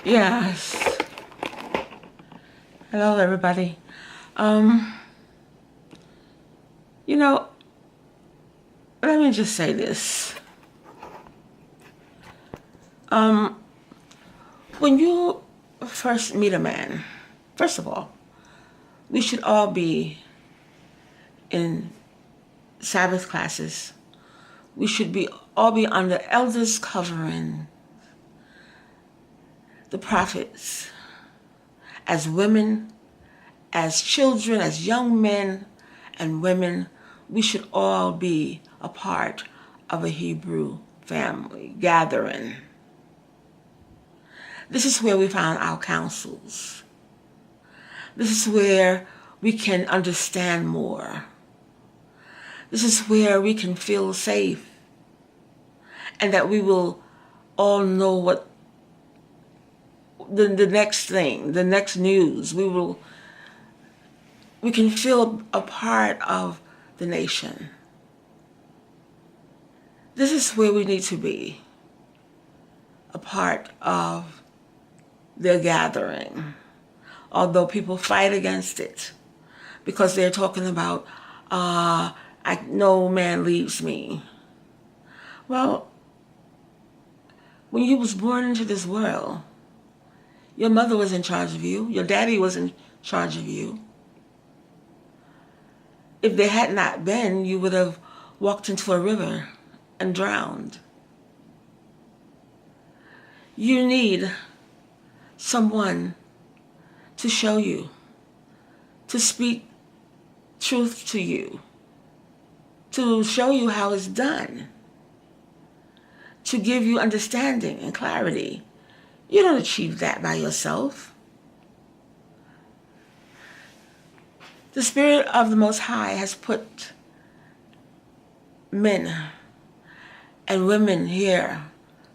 Yes. Hello, everybody. Um, you know, let me just say this. Um, when you first meet a man, first of all, we should all be in Sabbath classes. We should be all be under elders covering, the prophets, as women, as children, as young men and women. We should all be a part of a Hebrew family gathering. This is where we found our counsels. This is where we can understand more. This is where we can feel safe, and that we will all know what the next thing, the next news. We can feel a part of the nation. This is where we need to be, a part of their gathering. Although people fight against it because they're talking about, no man leaves me. Well, when you was born into this world, your mother was in charge of you. Your daddy was in charge of you. If they had not been, you would have walked into a river and drowned. You need someone to show you, to speak truth to you, to show you how it's done, to give you understanding and clarity. You don't achieve that by yourself. The Spirit of the Most High has put men and women here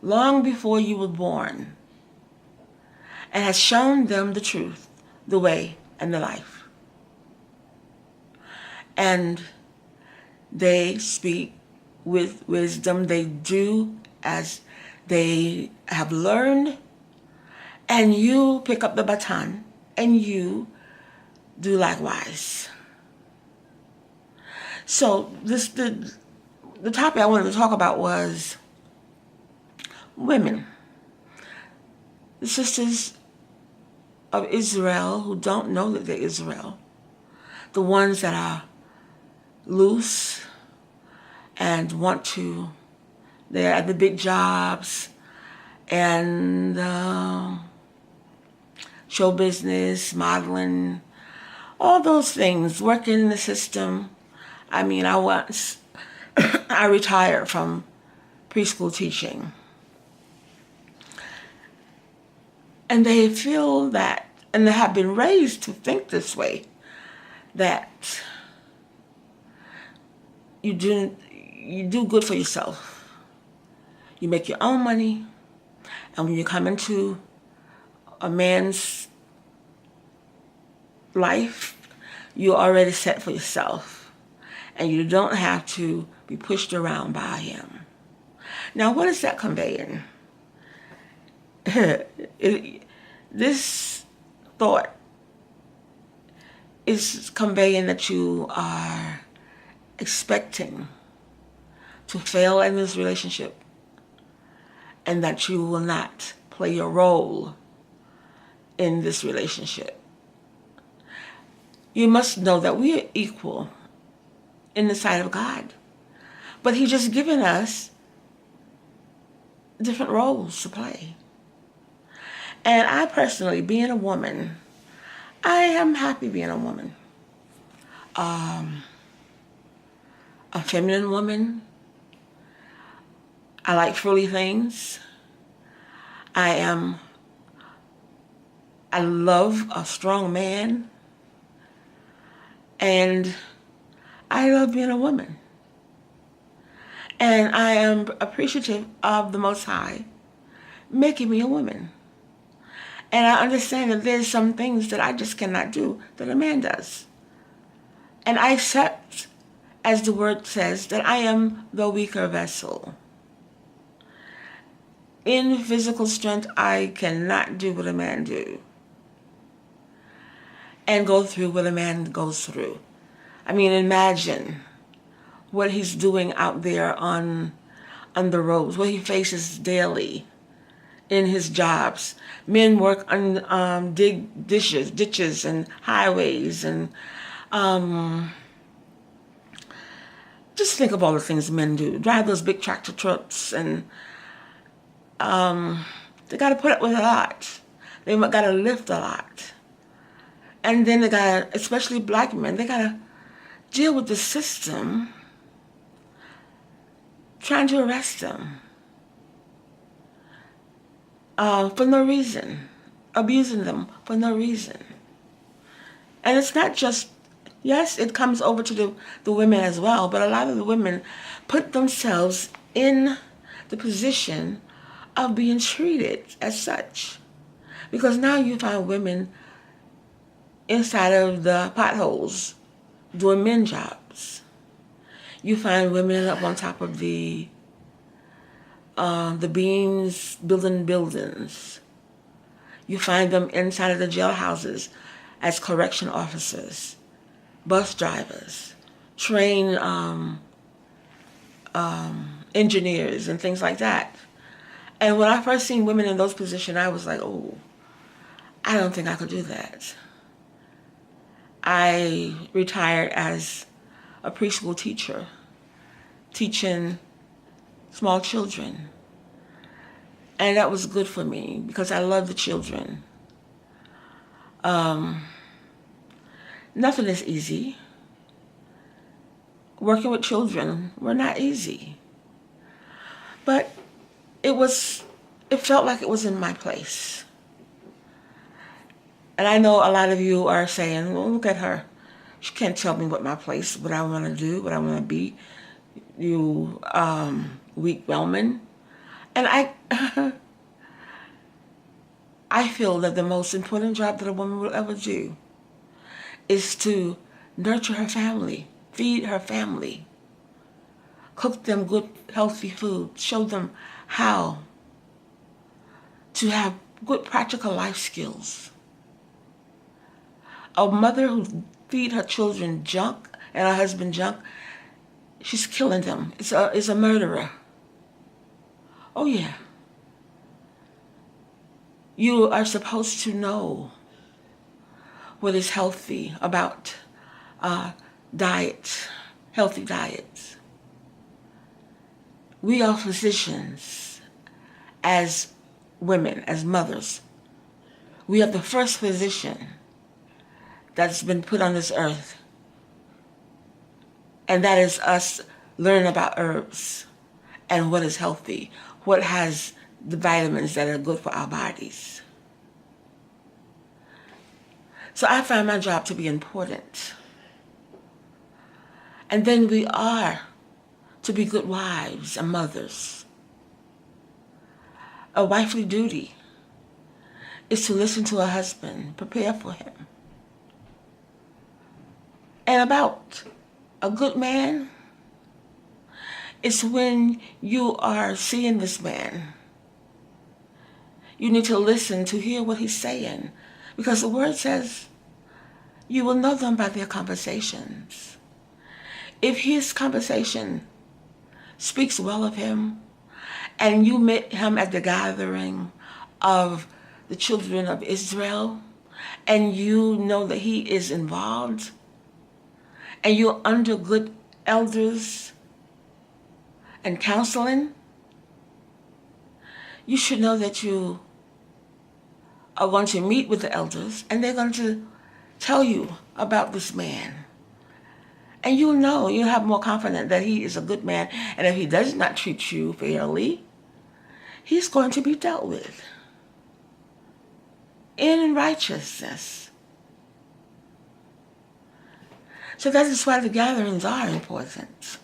long before you were born, and has shown them the truth, the way, and the life. And they speak with wisdom. They do as they have learned, and you pick up the baton and you do likewise. So the topic I wanted to talk about was women. The sisters of Israel who don't know that they're Israel. The ones that are loose and they're at the big jobs and show business, modeling, all those things, working in the system. I retired from preschool teaching. And they feel that, and they have been raised to think this way, that you do good for yourself. You make your own money, and when you come into a man's life, you're already set for yourself, and you don't have to be pushed around by him. Now, what is that conveying? This thought is conveying that you are expecting to fail in this relationship, and that you will not play a role in this relationship. You must know that we are equal in the sight of God, but He's just given us different roles to play. And I personally, being a woman, I am happy being a woman. A feminine woman. I like frilly things. I love a strong man. And I love being a woman. And I am appreciative of the Most High making me a woman. And I understand that there's some things that I just cannot do that a man does. And I accept, as the word says, that I am the weaker vessel. in physical strength, I cannot do what a man do and go through what a man goes through. I mean, imagine what he's doing out there on the roads, what he faces daily in his jobs. Men work on dig ditches and highways, and just think of all the things men do. Drive those big tractor trucks, and they got to put up with a lot. They got to lift a lot. And then they got to, especially black men, they got to deal with the system trying to arrest them for no reason, abusing them for no reason. And it's not just, yes, it comes over to the women as well, but a lot of the women put themselves in the position of being treated as such. Because now you find women inside of the potholes doing men jobs. You find women up on top of the beams building buildings. You find them inside of the jailhouses as correction officers, bus drivers, train engineers, and things like that. And when I first seen women in those positions, I was like, oh, I don't think I could do that. I retired as a preschool teacher, teaching small children. And that was good for me because I love the children. Nothing is easy. Working with children were not easy. But it felt like it was in my place. And I know a lot of you are saying, well, look at her. She can't tell me what my place, what I want to do, what I want to be. You weak woman. And I feel that the most important job that a woman will ever do is to nurture her family, feed her family, cook them good, healthy food, show them how to have good practical life skills. A mother who feed her children junk and her husband junk, she's killing them. It's a murderer. Oh yeah. You are supposed to know what is healthy about diet, healthy diets. We are physicians as women, as mothers. We are the first physician that's been put on this earth. And that is us learning about herbs and what is healthy, what has the vitamins that are good for our bodies. So I find my job to be important. And then we are to be good wives and mothers. A wifely duty is to listen to a husband, prepare for him. And about a good man, it's when you are seeing this man. You need to listen to hear what he's saying. Because the word says, you will know them by their conversations. If his conversation speaks well of him, and you met him at the gathering of the children of Israel, and you know that he is involved, and you're under good elders and counseling, you should know that you are going to meet with the elders and they're going to tell you about this man. And you'll know, you'll have more confidence that he is a good man, and if he does not treat you fairly, he's going to be dealt with in righteousness. So that is why the gatherings are important.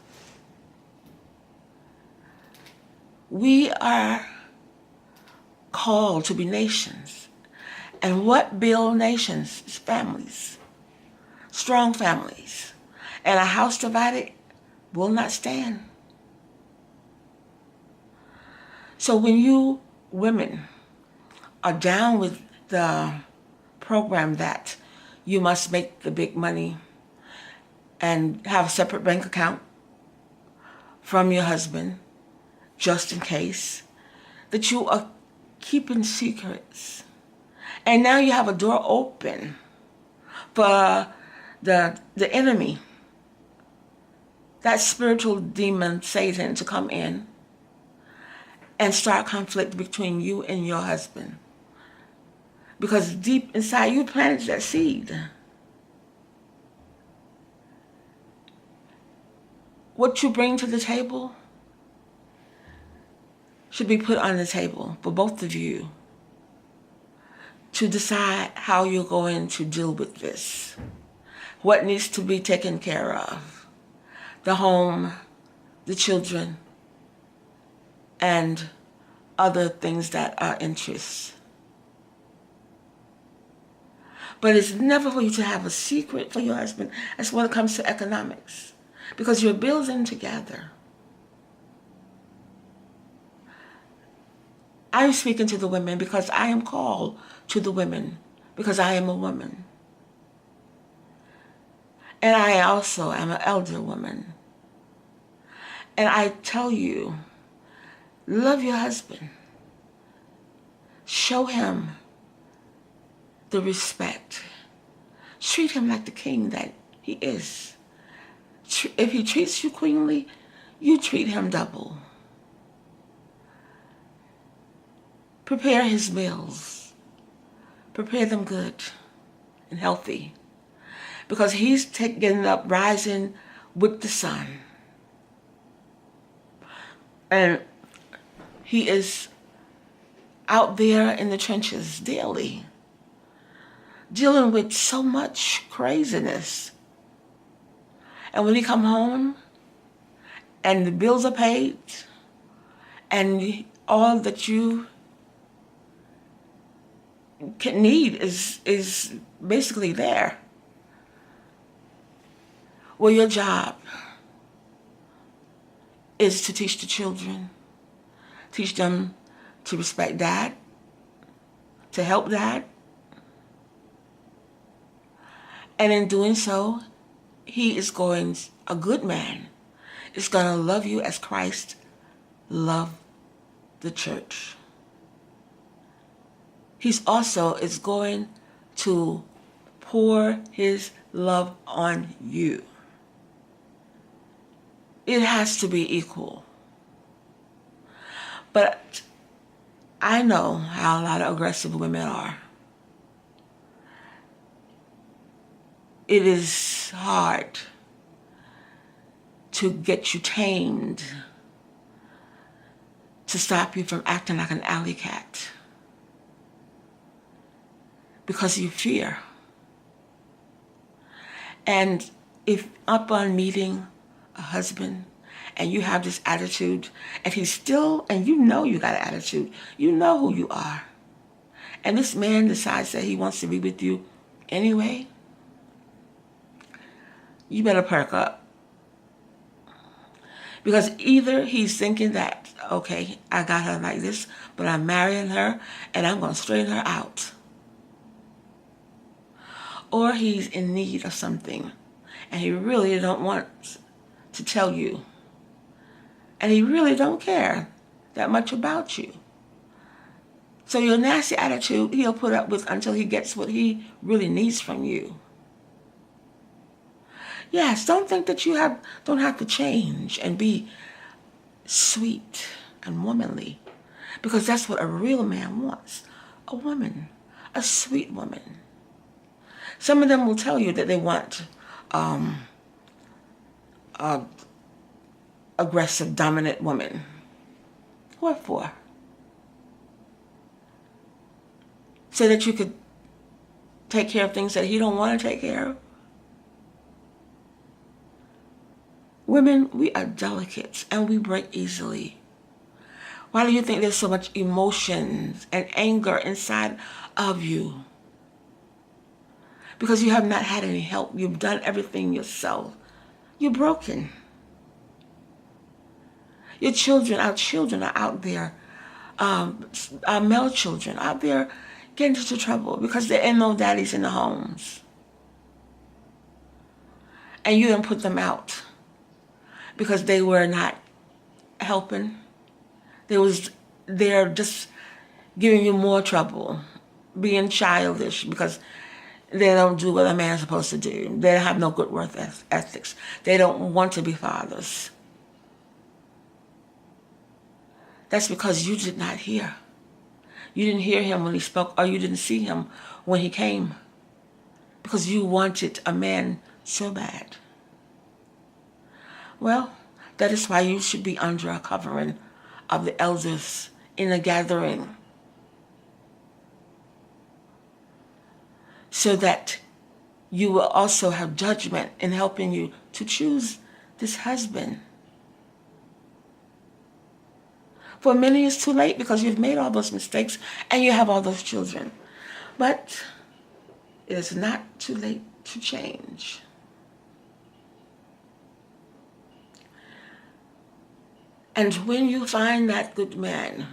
We are called to be nations. And what build nations is families, strong families. And a house divided will not stand. So when you women are down with the program that you must make the big money and have a separate bank account from your husband, just in case, that you are keeping secrets. And now you have a door open for the enemy, that spiritual demon, Satan, to come in and start conflict between you and your husband. Because deep inside you planted that seed. What you bring to the table should be put on the table for both of you to decide how you're going to deal with this. What needs to be taken care of. The home, the children, and other things that are interests. But it's never for you to have a secret for your husband. That's when it comes to economics. Because you're building together. I'm speaking to the women because I am called to the women. Because I am a woman. And I also am an elder woman. And I tell you, love your husband. Show him the respect. Treat him like the king that he is. If he treats you queenly, you treat him double. Prepare his meals. Prepare them good and healthy. Because he's getting up, rising with the sun. And he is out there in the trenches daily, dealing with so much craziness. And when he come home and the bills are paid and all that you can need is basically there. Well, your job is to teach the children, teach them to respect dad, to help dad. And in doing so, he is going, a good man is going to love you as Christ loved the church. He's also is going to pour his love on you. It has to be equal. But I know how a lot of aggressive women are. It is hard to get you tamed, to stop you from acting like an alley cat. Because you fear. And if upon meeting a husband and you have this attitude and he's still, and you know you got an attitude, you know who you are, and this man decides that he wants to be with you anyway, you better perk up. Because either he's thinking that, okay, I got her like this, but I'm marrying her and I'm going to straighten her out. Or he's in need of something and he really don't want to tell you. And he really don't care that much about you. So your nasty attitude he'll put up with until he gets what he really needs from you. Yes, don't think that you don't have to change and be sweet and womanly. Because that's what a real man wants. A woman. A sweet woman. Some of them will tell you that they want aggressive, dominant woman. What for? So that you could take care of things that he don't want to take care of? Women, we are delicate and we break easily. Why do you think there's so much emotions and anger inside of you? Because you have not had any help. You've done everything yourself. You're broken. Our children are out there our male children out there getting into trouble because there ain't no daddies in the homes. And you didn't put them out because they were not helping. They're just giving you more trouble, being childish because they don't do what a man's supposed to do. They have no good work ethics. They don't want to be fathers. That's because you did not hear. You didn't hear him when he spoke, or you didn't see him when he came, because you wanted a man so bad. Well, that is why you should be under a covering of the elders in a gathering, so that you will also have judgment in helping you to choose this husband. For many, it's too late because you've made all those mistakes and you have all those children. But it is not too late to change. And when you find that good man,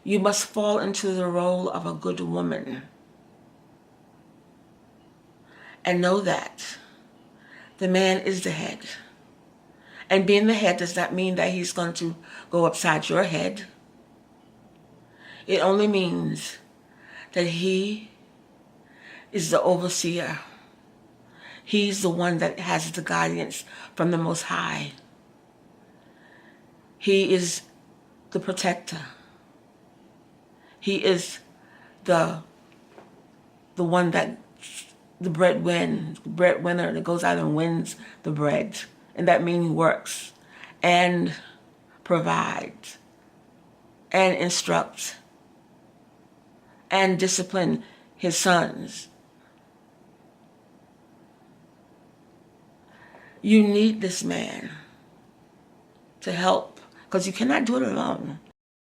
you must fall into the role of a good woman. And know that the man is the head. And being the head does not mean that he's going to go upside your head. It only means that he is the overseer. He's the one that has the guidance from the Most High. He is the protector. He is the one that, the breadwinner that goes out and wins the bread. And that means works and provides and instructs and discipline his sons. You need this man to help, because you cannot do it alone.